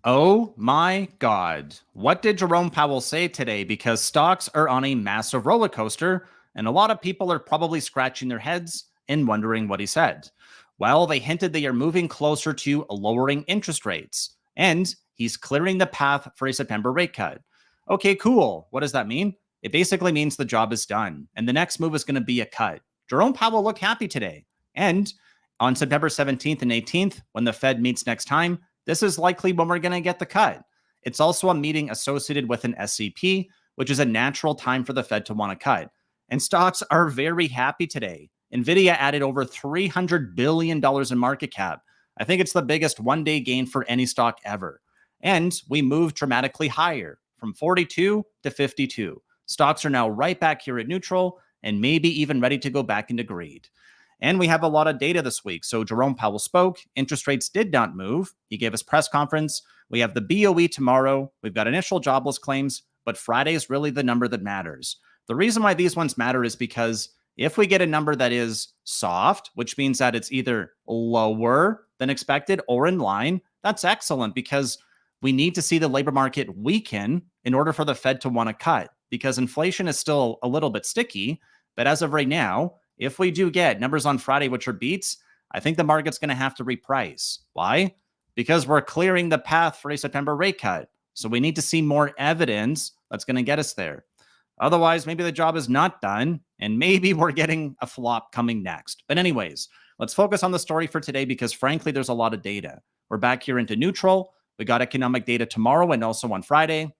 Oh my God. What did Jerome Powell say today? Because stocks are on a massive roller coaster, and a lot of people are probably scratching their heads and wondering what he said. Well, they hinted they are moving closer to lowering interest rates, and he's clearing the path for a September rate cut. Okay, cool. What does that mean? It basically means the job is done, and the next move is going to be a cut. Jerome Powell looked happy today. And on September 17th and 18th, when the Fed meets next time, this is likely when we're going to get the cut. It's also a meeting associated with an SCP, which is a natural time for the Fed to want to cut. And stocks are very happy today. Nvidia added over $300 billion in market cap. I think it's the biggest one-day gain for any stock ever. And we moved dramatically higher from 42 to 52. Stocks are now right back here at neutral and maybe even ready to go back into greed. And we have a lot of data this week. So Jerome Powell spoke. Interest rates did not move. He gave his press conference. We have the BOE tomorrow. We've got initial jobless claims, but Friday is really the number that matters. The reason why these ones matter is because if we get a number that is soft, which means that it's either lower than expected or in line, that's excellent because we need to see the labor market weaken in order for the Fed to want to cut because inflation is still a little bit sticky. But as of right now, if we do get numbers on Friday, which are beats, I think the market's going to have to reprice. Why? Because we're clearing the path for a September rate cut. So we need to see more evidence that's going to get us there. Otherwise, maybe the job is not done, and maybe we're getting a flop coming next. But anyways, let's focus on the story for today because frankly, there's a lot of data. We're back here into neutral. We got economic data tomorrow and also on Friday.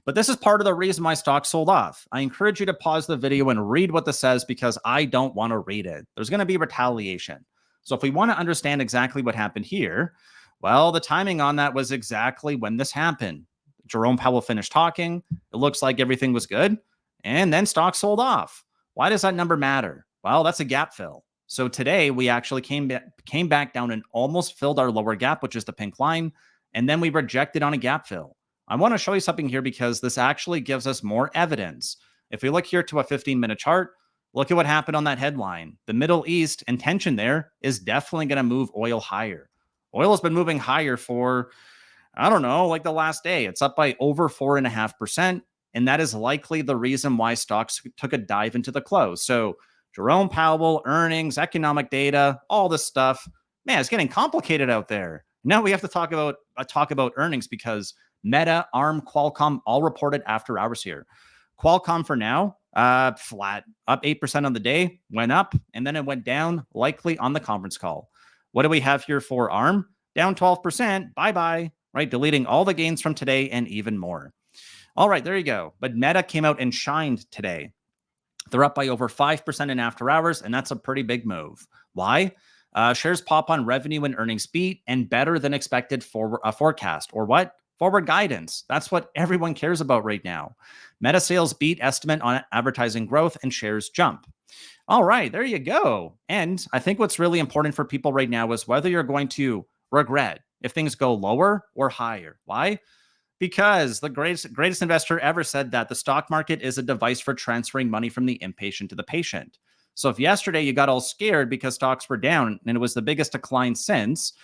But this is part of the reason my stock sold off. I encourage you to pause the video and read what this says because I don't want to read it. There's going to be retaliation. So if we want to understand exactly what happened here, well, the timing on that was exactly when this happened. Jerome Powell finished talking. It looks like everything was good. And then stock sold off. Why does that number matter? Well, that's a gap fill. So today we actually came back down and almost filled our lower gap, which is the pink line. And then we rejected on a gap fill. I want to show you something here because this actually gives us more evidence. If we look here to a 15-minute chart, look at what happened on that headline. The Middle East and tension there is definitely going to move oil higher. Oil has been moving higher for, I don't know, like the last day. It's up by over 4.5%. And that is likely the reason why stocks took a dive into the close. So Jerome Powell, earnings, economic data, all this stuff. Man, it's getting complicated out there. Now we have to talk about earnings because Meta, ARM, Qualcomm all reported after hours here. Qualcomm for now, flat, up 8% on the day, went up, and then it went down, likely on the conference call. What do we have here for ARM? Down 12%, bye-bye, right? Deleting all the gains from today and even more. All right, there you go. But Meta came out and shined today. They're up by over 5% in after hours, and that's a pretty big move. Why? Shares pop on revenue and earnings beat and better than expected forecast. Or what? Forward guidance. That's what everyone cares about right now. Meta sales beat estimate on advertising growth and shares jump. All right, there you go. And I think what's really important for people right now is whether you're going to regret if things go lower or higher. Why? Because the greatest investor ever said that the stock market is a device for transferring money from the impatient to the patient. So if yesterday you got all scared because stocks were down and it was the biggest decline since,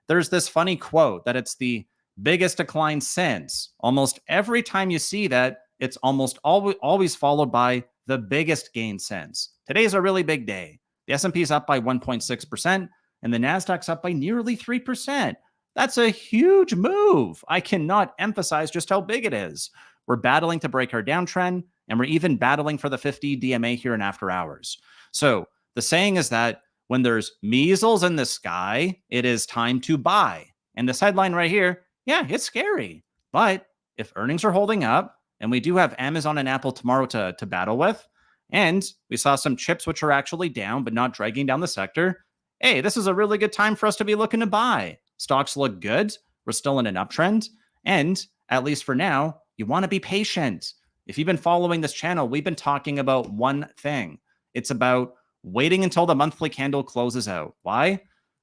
there's this funny quote that it's the biggest decline since. Almost every time you see that, it's almost always followed by the biggest gain since. Today's a really big day. The S&P is up by 1.6% and the Nasdaq's up by nearly 3%. That's a huge move. I cannot emphasize just how big it is. We're battling to break our downtrend, and we're even battling for the 50 DMA here in after hours. So the saying is that when there's measles in the sky, it is time to buy. And this headline right here, yeah, it's scary. But if earnings are holding up, and we do have Amazon and Apple tomorrow to battle with, and we saw some chips which are actually down but not dragging down the sector, hey, this is a really good time for us to be looking to buy. Stocks look good. We're still in an uptrend. And at least for now, you want to be patient. If you've been following this channel, we've been talking about one thing. It's about waiting until the monthly candle closes out. Why?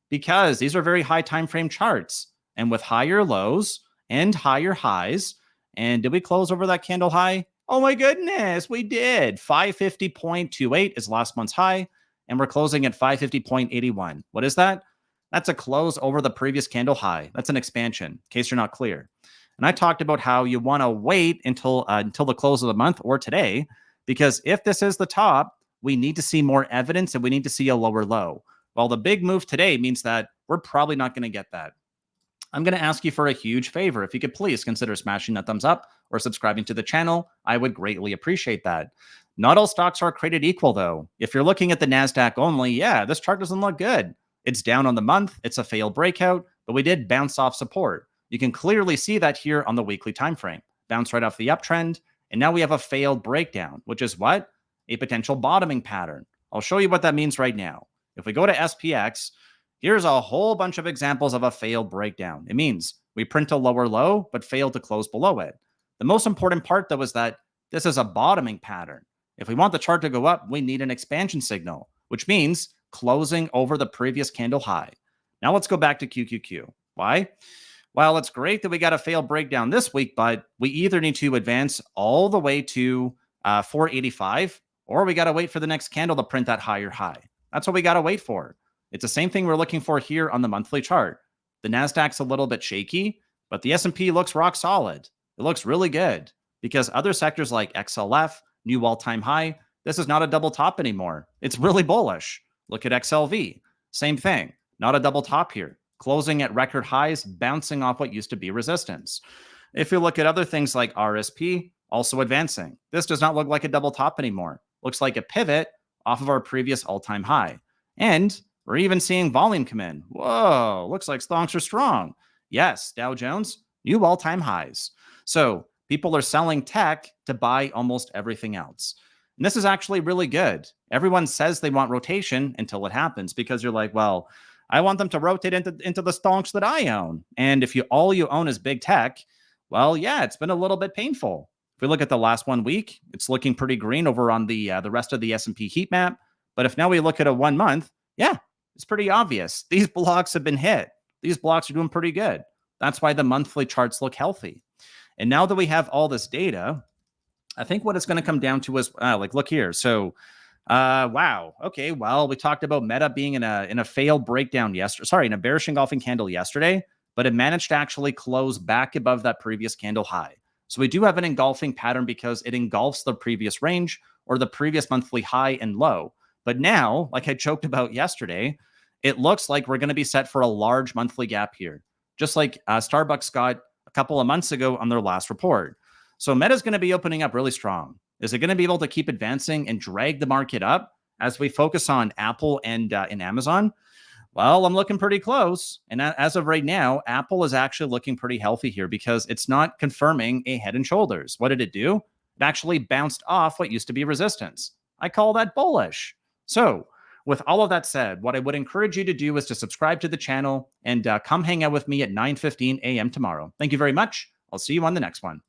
Because these are very high time frame charts. And with higher lows and higher highs, and did we close over that candle high? Oh my goodness, we did. 550.28 is last month's high, and we're closing at 550.81. What is that? That's a close over the previous candle high. That's an expansion, in case you're not clear. And I talked about how you want to wait until the close of the month or today, because if this is the top, we need to see more evidence and we need to see a lower low. Well, the big move today means that we're probably not going to get that. I'm going to ask you for a huge favor. If you could please consider smashing that thumbs up or subscribing to the channel, I would greatly appreciate that. Not all stocks are created equal, though. If you're looking at the NASDAQ only, yeah, this chart doesn't look good. It's down on the month. It's a failed breakout, but we did bounce off support. You can clearly see that here on the weekly time frame. Bounce right off the uptrend, and now we have a failed breakdown, which is what? A potential bottoming pattern. I'll show you what that means right now. If we go to SPX, here's a whole bunch of examples of a failed breakdown. It means we print a lower low, but fail to close below it. The most important part, though, is that this is a bottoming pattern. If we want the chart to go up, we need an expansion signal, which means closing over the previous candle high. Now let's go back to QQQ. Why? Well, it's great that we got a failed breakdown this week, but we either need to advance all the way to 485, or we got to wait for the next candle to print that higher high. That's what we got to wait for. It's the same thing we're looking for here on the monthly chart. The NASDAQ's a little bit shaky, but the S&P looks rock solid. It looks really good because other sectors like XLF, new all-time high, this is not a double top anymore. It's really bullish. Look at XLV. Same thing. Not a double top here. Closing at record highs, bouncing off what used to be resistance. If you look at other things like RSP, also advancing. This does not look like a double top anymore. Looks like a pivot off of our previous all-time high. And we're even seeing volume come in. Whoa, looks like stocks are strong. Yes, Dow Jones, new all-time highs. So people are selling tech to buy almost everything else. And this is actually really good. Everyone says they want rotation until it happens because you're like, well, I want them to rotate into the stocks that I own. And if all you own is big tech, well, yeah, it's been a little bit painful. If we look at the last 1 week, it's looking pretty green over on the rest of the S&P heat map. But if now we look at a 1 month, yeah, it's pretty obvious. These blocks have been hit. These blocks are doing pretty good. That's why the monthly charts look healthy. And now that we have all this data, I think what it's going to come down to is, like, look here. So, wow. Okay. Well, we talked about Meta being in a failed breakdown yesterday. Sorry, in a bearish engulfing candle yesterday, but it managed to actually close back above that previous candle high. So we do have an engulfing pattern because it engulfs the previous range or the previous monthly high and low. But now, like I joked about yesterday, it looks like we're going to be set for a large monthly gap here, just like Starbucks got a couple of months ago on their last report. So Meta's going to be opening up really strong. Is it going to be able to keep advancing and drag the market up as we focus on Apple and Amazon? Well, I'm looking pretty close. And as of right now, Apple is actually looking pretty healthy here because it's not confirming a head and shoulders. What did it do? It actually bounced off what used to be resistance. I call that bullish. So with all of that said, what I would encourage you to do is to subscribe to the channel and come hang out with me at 9:15 a.m. tomorrow. Thank you very much. I'll see you on the next one.